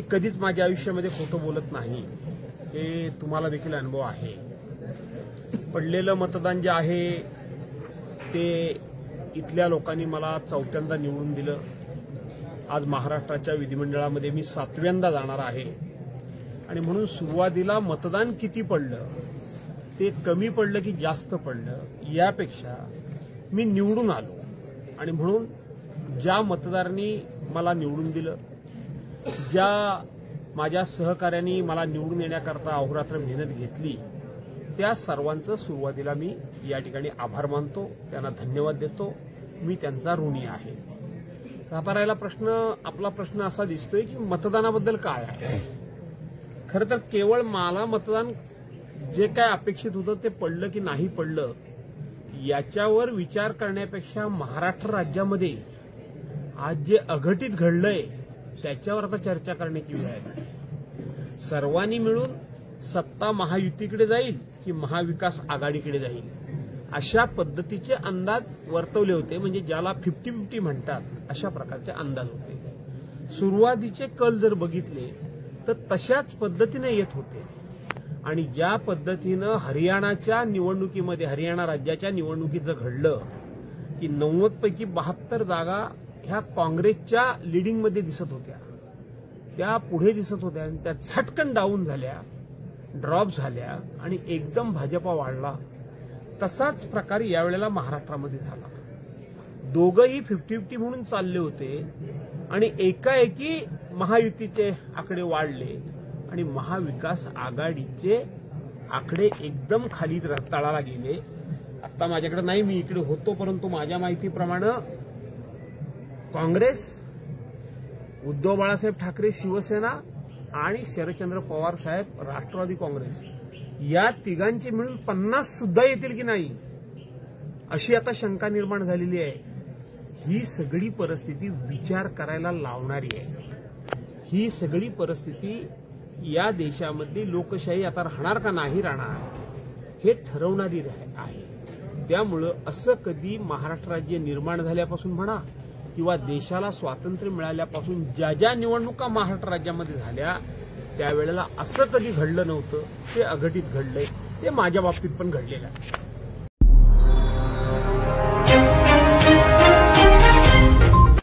मी कधीच माझ्या आयुष्यामध्ये खोटं बोलत नाही, हे तुम्हाला देखील अनुभव आहे। पडलेलं मतदान जे आहे ते इथल्या लोकांनी मला चौथ्यांदा निवडून दिलं। आज महाराष्ट्राच्या विधिमंडळामध्ये मी 7व्यांदा जाणार आहे आणि म्हणून सुरुवातीला मतदान किती पडलं, ते कमी पडलं की जास्त पडलं यापेक्षा मी निवडून आलो आणि म्हणून ज्या मतदारांनी मला निवडून दिलं, ज्या माझ्या सहकाऱ्यांनी मला निवडून येण्याकरता अहोरात्र मेहनत घेतली, त्या सर्वांचं सुरुवातीला मी या ठिकाणी आभार मानतो, त्यांना धन्यवाद देतो। मी त्यांचा ऋणी आहे। आता राहिला आपला प्रश्न असा दिसतोय की मतदानाबद्दल काय आहे। खरं तर केवळ मला मतदान जे काय अपेक्षित होतं ते पडलं की नाही पडलं याच्यावर विचार करण्यापेक्षा महाराष्ट्र राज्यामध्ये आज जे अघटित घडलंय त्याच्यावर आता चर्चा करण्याची वेळ आहे। सर्वांनी मिळून सत्ता महायुतीकडे जाईल की महाविकास आघाडीकडे जाईल अशा पद्धतीचे अंदाज वर्तवले होते, म्हणजे ज्याला 50-50 म्हणतात अशा प्रकारचे अंदाज होते। सुरुवातीचे कल जर बघितले तर तशाच पद्धतीने येत होते आणि ज्या पद्धतीनं हरियाणाच्या निवडणुकीमध्ये, हरियाणा राज्याच्या निवडणुकीचं घडलं की 90 पैकी 72 जागा ह्या काँग्रेसच्या लिडिंगमध्ये दिसत होत्या, त्या पुढे दिसत होत्या आणि त्या झटकन डाऊन झाल्या, ड्रॉप झाल्या आणि एकदम भाजपा वाढला। तसाच प्रकार यावेळेला महाराष्ट्रामध्ये झाला। दोघंही 50-50 म्हणून चालले होते आणि एकाएकी महायुतीचे आकडे वाढले आणि महाविकास आघाडीचे आकडे एकदम खाली तळाला गेले। आता माझ्याकडे नाही, मी इकडे होतो, परंतु माझ्या माहितीप्रमाणे काँग्रेस, उद्धव बाळासाहेब ठाकरे शिवसेना आणि शरदचंद्र पवार साहेब राष्ट्रवादी काँग्रेस या तिघांचे मिळून 50 सुद्धा येतील की नाही अशी आता शंका निर्माण झालेली आहे। ही सगळी परिस्थिती विचार करायला लावणारी आहे। ही सगळी परिस्थिती या देशामधली लोकशाही आता राहणार का नाही राहणार हे ठरवणारी आहे। त्यामुळं असं कधी महाराष्ट्र राज्य निर्माण झाल्यापासून म्हणा किंवा देशाला स्वातंत्र्य मिळाल्यापासून ज्या ज्या निवडणुका महाराष्ट्र राज्यामध्ये झाल्या त्यावेळेला असं कधी घडलं नव्हतं, ते अघटित घडलंय, ते माझ्या बाबतीत पण घडलेलं आहे।